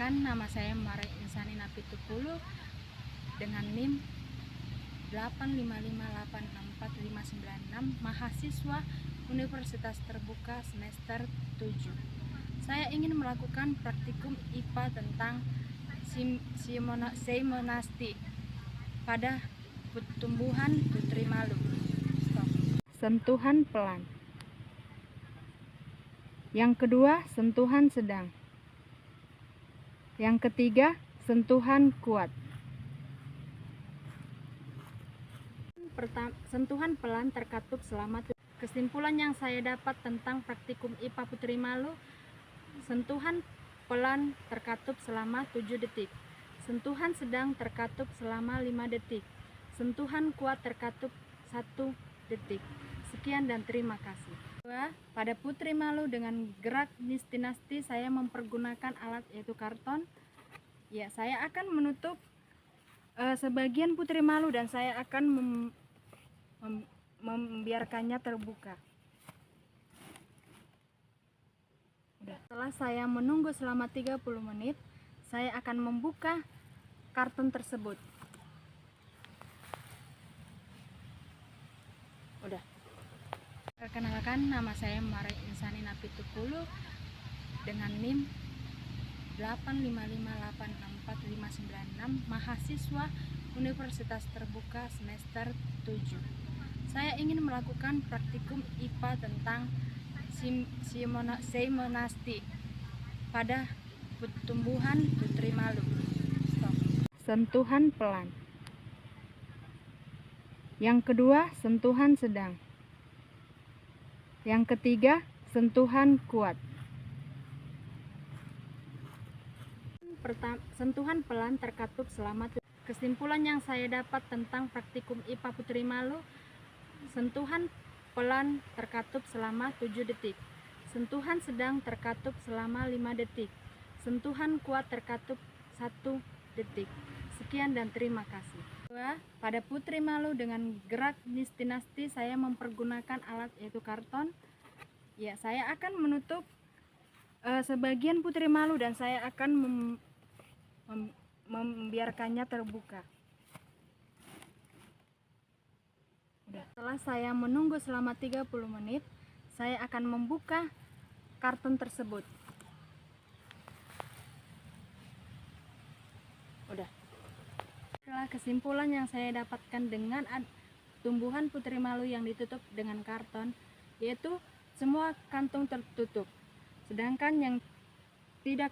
Perkenalkan, nama saya Mare Insani Napitupulu dengan NIM 855864596, mahasiswa Universitas Terbuka semester 7. Saya ingin melakukan praktikum IPA tentang Seimonasti pada tumbuhan putri malu. Sentuhan pelan. Yang kedua, sentuhan sedang. Yang ketiga, sentuhan kuat. Sentuhan pelan terkatup selama. Kesimpulan yang saya dapat tentang praktikum IPA putri malu: sentuhan pelan terkatup selama 7 detik. Sentuhan sedang terkatup selama 5 detik. Sentuhan kuat terkatup 1 detik. Sekian dan terima kasih. Pada putri malu dengan gerak nistinasti, saya mempergunakan alat yaitu karton. Ya, saya akan menutup sebagian putri malu dan saya akan membiarkannya terbuka. Setelah saya menunggu selama 30 menit, saya akan membuka karton tersebut. Perkenalkan, nama saya Mare Insani Napitupulu dengan NIM 855864596, mahasiswa Universitas Terbuka semester 7. Saya ingin melakukan praktikum IPA tentang Seimonasti pada tumbuhan putri malu. Sentuhan pelan. Yang kedua, sentuhan sedang. Yang ketiga, sentuhan kuat. Sentuhan pelan terkatup selama. Kesimpulan yang saya dapat tentang praktikum IPA putri malu: sentuhan pelan terkatup selama 7 detik. Sentuhan sedang terkatup selama 5 detik. Sentuhan kuat terkatup 1 detik. Sekian dan terima kasih. Pada putri malu dengan gerak nistinasti, saya mempergunakan alat yaitu karton. Ya, saya akan menutup sebagian putri malu dan saya akan membiarkannya terbuka. Setelah saya menunggu selama 30 menit, saya akan membuka karton tersebut. Setelah kesimpulan yang saya dapatkan dengan tumbuhan putri malu yang ditutup dengan karton, yaitu semua kantung tertutup, sedangkan yang tidak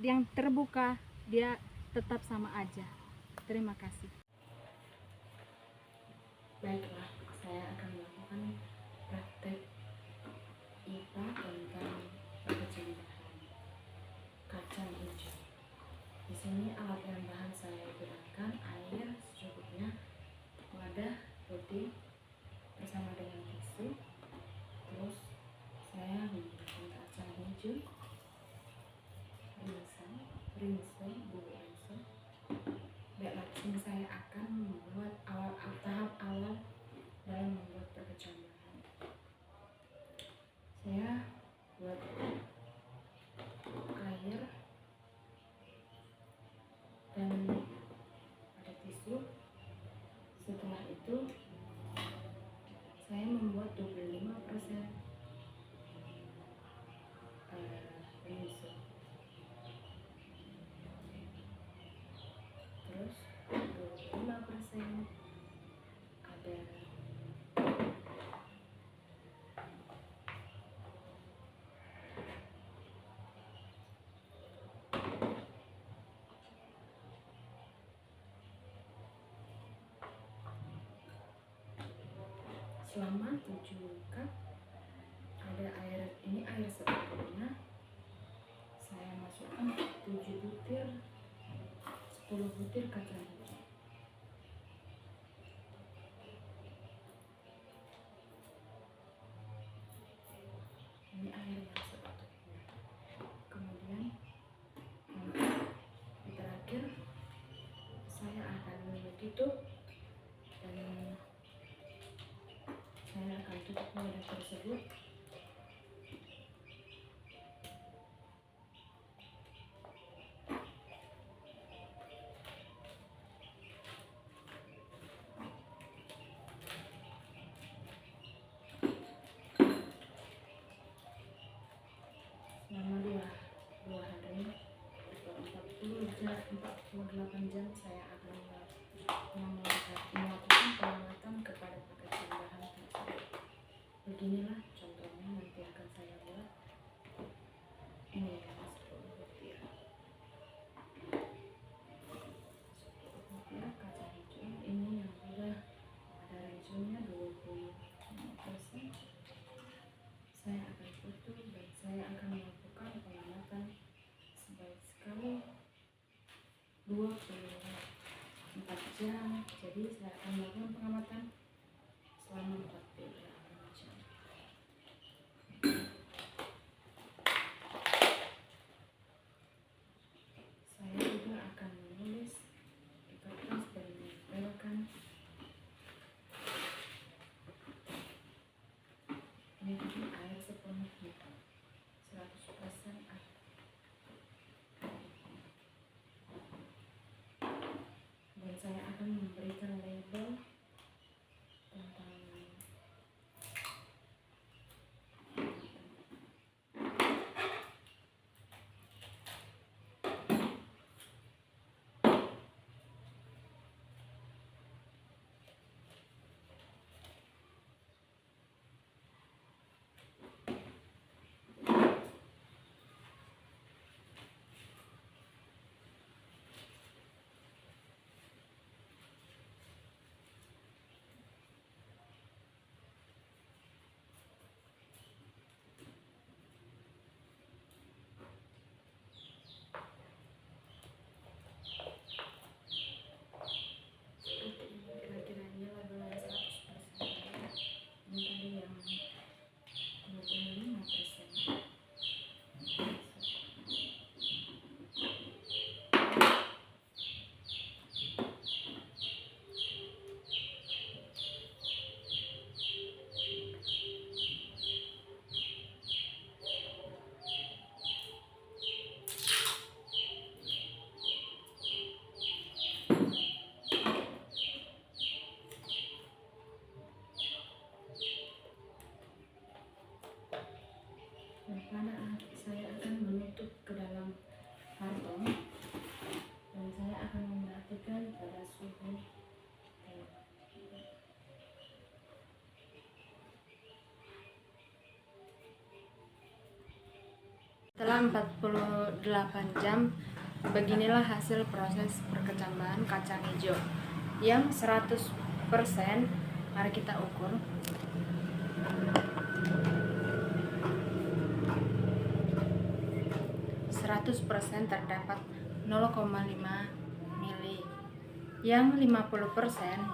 yang terbuka dia tetap sama aja. Terima kasih. Baiklah, saya akan melakukan praktek IPA tentang perkecambahan kacang hijau. Di sini alat dan bahan saya gunakan: air secukupnya, wadah putih bersama dengan tisu. Terus saya menggunakan kacang hijau, rinsel, bubuk rinsel. Baiklah, di sini saya akan membuat tahap awal dalam membuat perkecambahan. Saya buat air dan ada tisu. Setelah itu saya membuat 25% rinsel, terus 25% ada selama 7 cup ada air. Ini air secukupnya. Saya masukkan 7 butir 10 butir kacang hijau. Ini air yang secukupnya. Kemudian di terakhir saya akan tutup dan saya akan tutup wadah tersebut. saja 48 jam saya akan melakukan pengamatan kepada perkecambahan tersebut. Beginilah contohnya nanti akan saya buat. Ini ya, 10 rupiah. 10 rupiah kaca hijau. Ini yang sudah ada resunya 20%. Saya akan foto dan saya akan melakukan pengamatan sebaik sekali 24 jam. Jadi saya akan melakukan pengamatan selama 48 jam. Saya juga akan menulis di kertas dan menempelkan. Ini tadi air sepenuhnya 100% air. Dan saya akan memberikan label tentang kira-kira ini labelnya 100%. Ini tadi yang 25%. Dan saya akan menutup ke dalam karton dan saya akan memperhatikan pada suhu Setelah 48 jam, beginilah hasil proses perkecambahan kacang hijau yang 100%. Mari kita ukur. 100% terdapat 0,5 mili. Yang 50%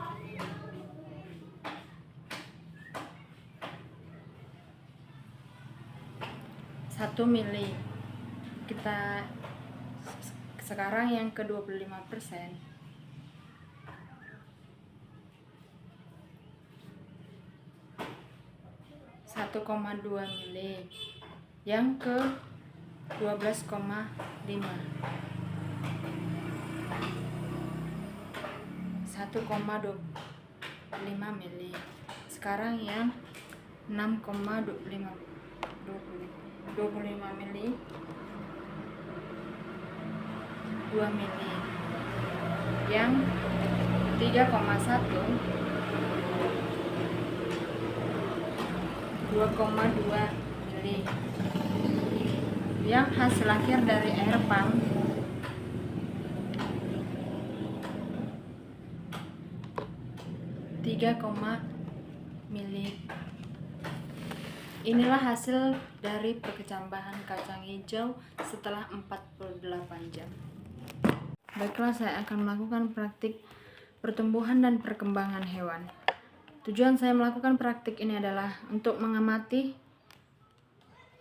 1 mili. Kita sekarang yang ke 25%. 1,2 mili. Yang ke 12,5. 1,25 mili. Sekarang yang 6,25 mili. 2 mili. Yang 3,1 2,2 mili. Yang hasil akhir dari air pump 3, mili. Inilah hasil dari perkecambahan kacang hijau setelah 48 jam. Baiklah, saya akan melakukan praktik pertumbuhan dan perkembangan hewan. Tujuan saya melakukan praktik ini adalah untuk mengamati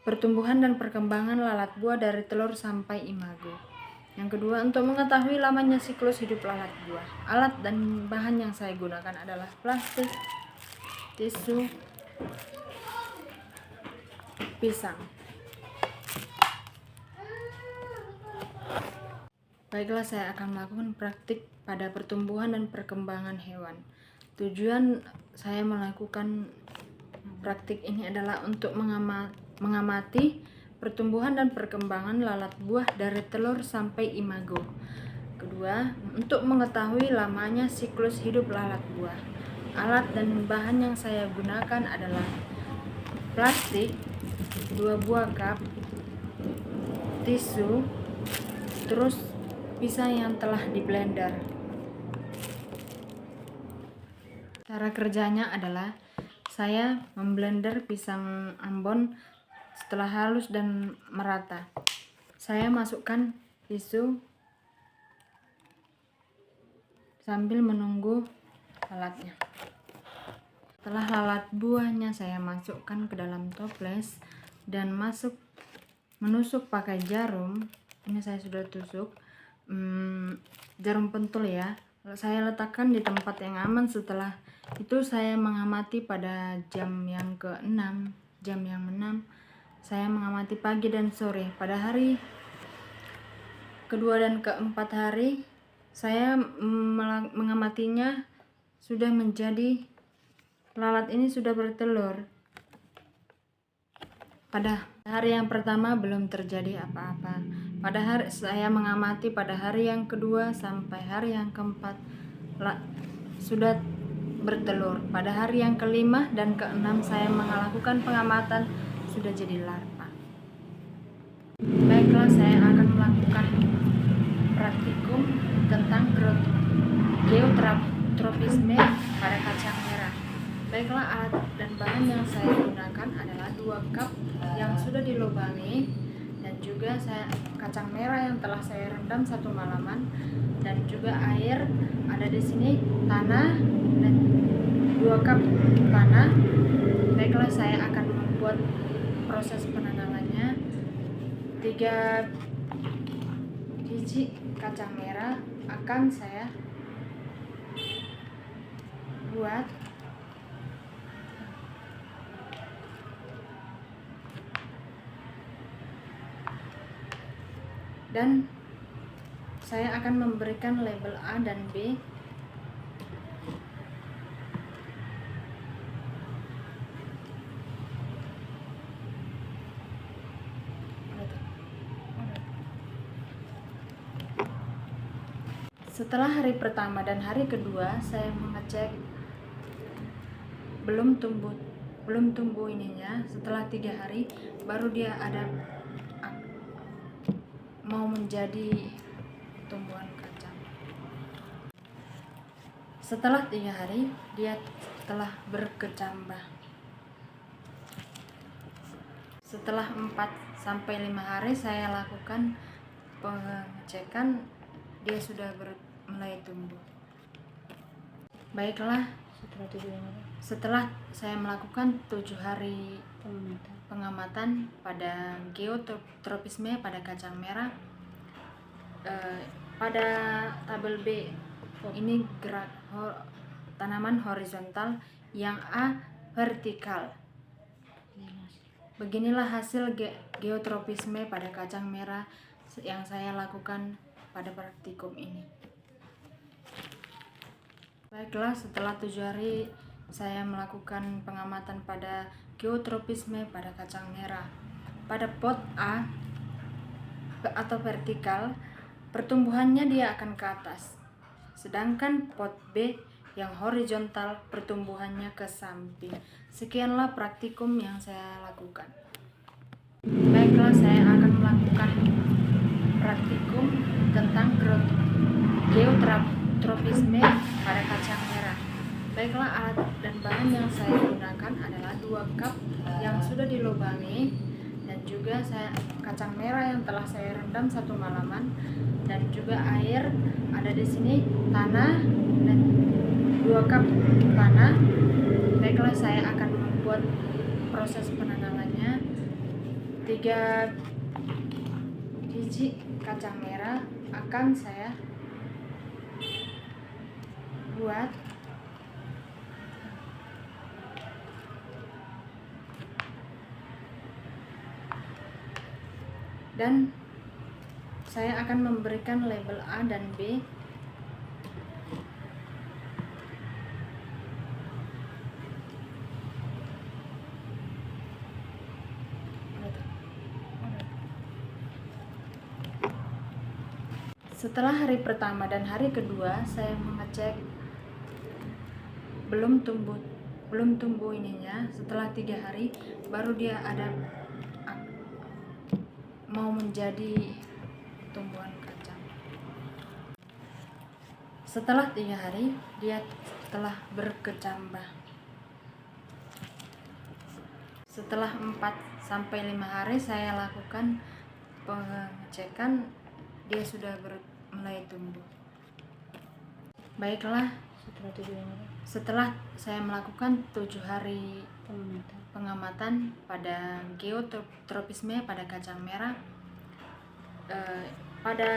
pertumbuhan dan perkembangan lalat buah dari telur sampai imago. Yang kedua, untuk mengetahui lamanya siklus hidup lalat buah. Alat dan bahan yang saya gunakan adalah plastik, tisu, pisang. Baiklah, saya akan melakukan praktik pada pertumbuhan dan perkembangan hewan. Tujuan saya melakukan praktik ini adalah untuk mengamati pertumbuhan dan perkembangan lalat buah dari telur sampai imago. Kedua, untuk mengetahui lamanya siklus hidup lalat buah. Alat dan bahan yang saya gunakan adalah plastik, 2 buah cup, tisu, terus pisang yang telah di blender. Cara kerjanya adalah saya memblender pisang Ambon setelah halus dan merata. Saya masukkan tisu sambil menunggu lalatnya. Setelah lalat buahnya saya masukkan ke dalam toples dan menusuk pakai jarum. Ini saya sudah tusuk jarum pentul ya. Saya letakkan di tempat yang aman. Setelah itu saya mengamati pada jam yang ke-6, jam yang 6. Saya mengamati pagi dan sore. Pada hari kedua dan keempat hari saya mengamatinya sudah menjadi lalat ini sudah bertelur. Pada hari yang pertama belum terjadi apa-apa. Pada hari saya mengamati pada hari yang kedua sampai hari yang keempat sudah bertelur. Pada hari yang kelima dan keenam saya melakukan pengamatan sudah jadi larva. Baiklah, saya akan melakukan praktikum tentang geotropisme pada kacang merah. Baiklah, alat dan bahan yang saya gunakan adalah 2 cup yang sudah dilubangi dan juga kacang merah yang telah saya rendam 1 malaman dan juga air ada di sini, tanah dan 2 cup tanah. Baiklah, saya akan membuat proses penanamannya. 3 biji kacang merah akan saya buat dan saya akan memberikan label A dan B. Setelah hari pertama dan hari kedua saya mengecek belum tumbuh ininya. Setelah 3 hari baru dia ada mau menjadi tumbuhan kacang. Setelah 3 hari dia telah berkecambah. Setelah 4 sampai 5 hari saya lakukan pengecekan, dia sudah mulai tumbuh. Baiklah, setelah saya melakukan 7 hari pengamatan pada geotropisme pada kacang merah, pada tabel B ini gerak tanaman horizontal, yang A vertikal. Beginilah hasil geotropisme pada kacang merah yang saya lakukan pada praktikum ini. Baiklah, setelah 7 hari saya melakukan pengamatan pada geotropisme pada kacang merah. Pada pot A atau vertikal, pertumbuhannya dia akan ke atas. Sedangkan pot B yang horizontal, pertumbuhannya ke samping. Sekianlah praktikum yang saya lakukan. Baiklah, saya akan melakukan praktikum tentang geotropisme pada kacang merah. Baiklah, alat dan bahan yang saya gunakan adalah 2 cup yang sudah dilubangi dan juga kacang merah yang telah saya rendam 1 malaman dan juga air ada di sini, tanah dan 2 cup tanah. Baiklah, saya akan membuat proses penanamannya. 3 biji kacang merah akan saya buat dan saya akan memberikan label A dan B. Setelah hari pertama dan hari kedua saya mengecek belum tumbuh ininya. Setelah 3 hari baru dia ada mau menjadi tumbuhan kacang. Setelah 3 hari dia telah berkecambah. Setelah 4-5 hari saya lakukan pengecekan, dia sudah mulai tumbuh. Baiklah, setelah saya melakukan 7 hari pengamatan pada geotropisme pada kacang merah, pada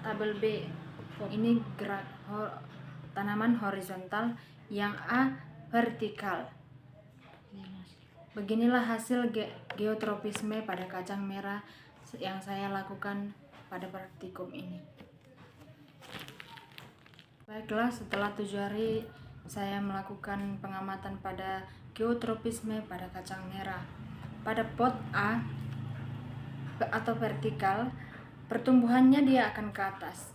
tabel B ini gerak tanaman horizontal, yang A vertikal. Beginilah hasil geotropisme pada kacang merah yang saya lakukan pada praktikum ini. Baiklah, setelah 7 hari saya melakukan pengamatan pada geotropisme pada kacang merah. Pada pot A atau vertikal, pertumbuhannya dia akan ke atas.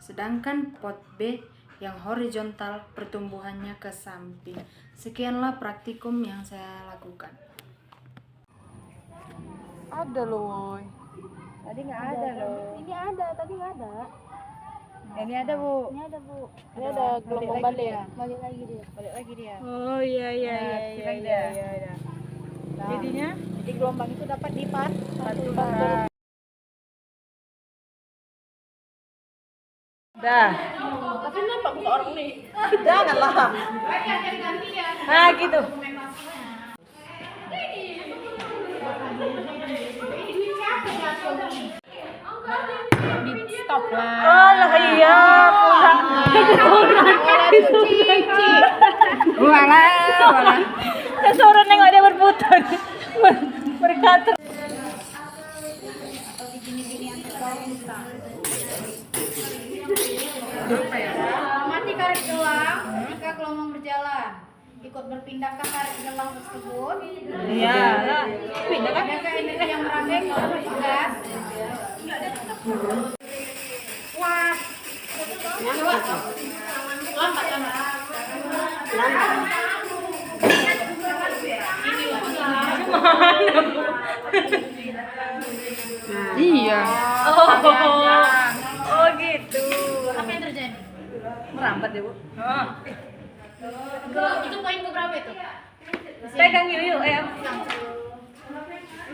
Sedangkan pot B yang horizontal, pertumbuhannya ke samping. Sekianlah praktikum yang saya lakukan. Ada loh. Tadi nggak ada loh. Ini ada, tadi nggak ada. Ini ada Bu. Ini ada Bu. Ini ada gelombang balik. Balik lagi dia. Balik lagi dia. Oh iya iya Nah, iya silang iya. dia. Iya. Nah, Jadinya jadi gelombang itu dapat di part satu. dah. Tapi kenapa buka orang nih? Janganlah. Nah gitu. Di stop lah. Oh lah iya pulang. Saya suruh nengok dia berputar. Berkata. Mati karet gelang jika gelombang berjalan. Ikut berpindahkah karet gelang tersebut? Iya lah. Pindah kan? Adakah energi yang merangkai kalau bergas? Wah. Lambat. Iya. Oh gitu. Apa yang terjadi? Merambat ya Bu. Itu poin keberapa itu? Pegang yuk.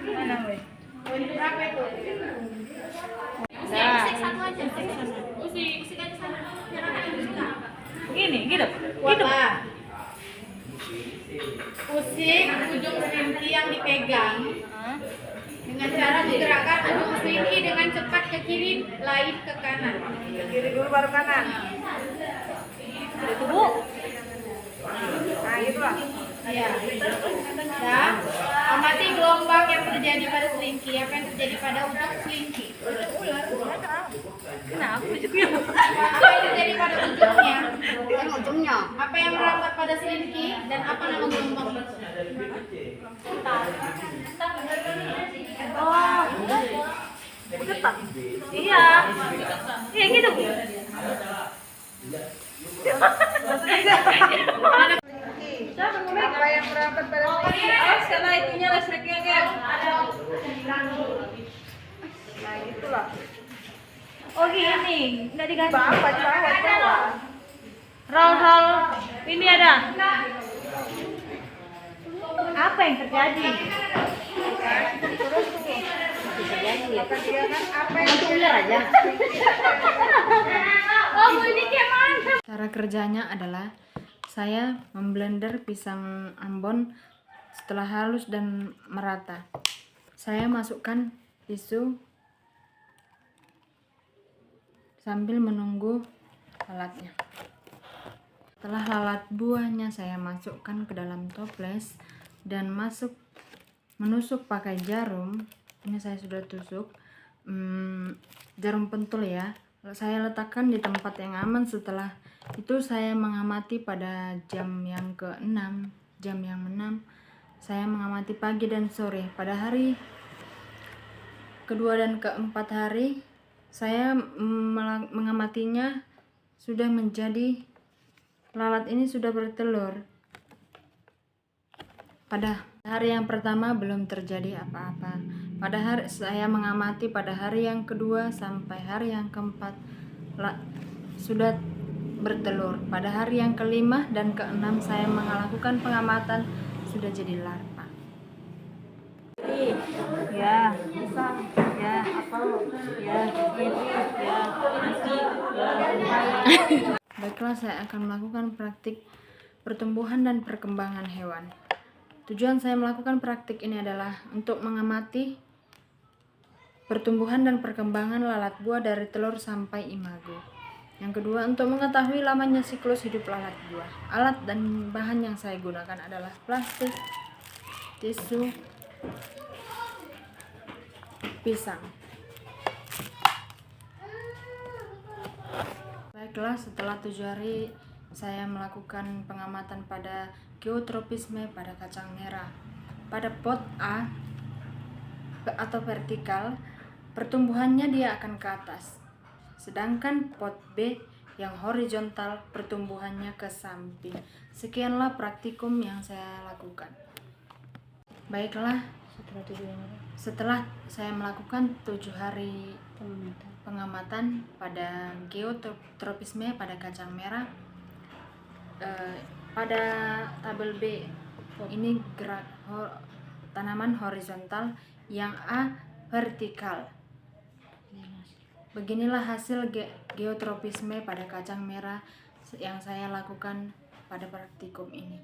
Mana weh? Poin keberapa itu? Usik satu aja. Usik aja sana. Gini gitu. Kuat lah. Usik ujung selinki yang dipegang dengan cara menggerakkan ujung selinki dengan cepat ke kiri, lain ke kanan. Kiri dulu baru kanan. Itu Bu. Nah itulah. Iya. Nah, amati gelombang yang terjadi pada selingki. Apa yang terjadi pada ujung selingki? Kenapa ujungnya? Apa yang terjadi pada ujungnya? Apa yang merambat pada selingki dan apa nama gelombang itu? Oh. Ketat. Iya. Iya gitu. Apa yang merambat pada Karena itunya listriknya kan. Nah, itulah. Oh gini, nggak diganti. Bawah. Roll ini ada. Apa yang terjadi? Cara kerjanya adalah saya memblender pisang Ambon setelah halus dan merata. Saya masukkan tisu sambil menunggu lalatnya. Setelah lalat buahnya saya masukkan ke dalam toples dan menusuk pakai jarum. Ini saya sudah tusuk jarum pentul ya. Saya letakkan di tempat yang aman. Setelah itu saya mengamati pada jam yang ke-6, jam yang 6. Saya mengamati pagi dan sore. Pada hari kedua dan keempat hari Saya mengamatinya sudah menjadi lalat ini sudah bertelur. Pada hari yang pertama belum terjadi apa-apa. Pada hari saya mengamati pada hari yang kedua sampai hari yang keempat sudah bertelur. Pada hari yang kelima dan keenam saya melakukan pengamatan sudah jadi larva. Ya, ya, apa lo? Ya, ya, nasi, ya. Baiklah, saya akan melakukan praktik pertumbuhan dan perkembangan hewan. Tujuan saya melakukan praktik ini adalah untuk mengamati pertumbuhan dan perkembangan lalat buah dari telur sampai imago. Yang kedua, untuk mengetahui lamanya siklus hidup lalat buah. Alat dan bahan yang saya gunakan adalah plastik, tisu, pisang. Baiklah, setelah 7 hari saya melakukan pengamatan pada geotropisme pada kacang merah. Pada pot A atau vertikal, pertumbuhannya dia akan ke atas. Sedangkan pot B yang horizontal, pertumbuhannya ke samping. Sekianlah praktikum yang saya lakukan. Baiklah, setelah saya melakukan 7 hari pengamatan pada geotropisme pada kacang merah, pada tabel B ini gerak tanaman horizontal, yang A vertikal. Beginilah hasil geotropisme pada kacang merah yang saya lakukan pada praktikum ini.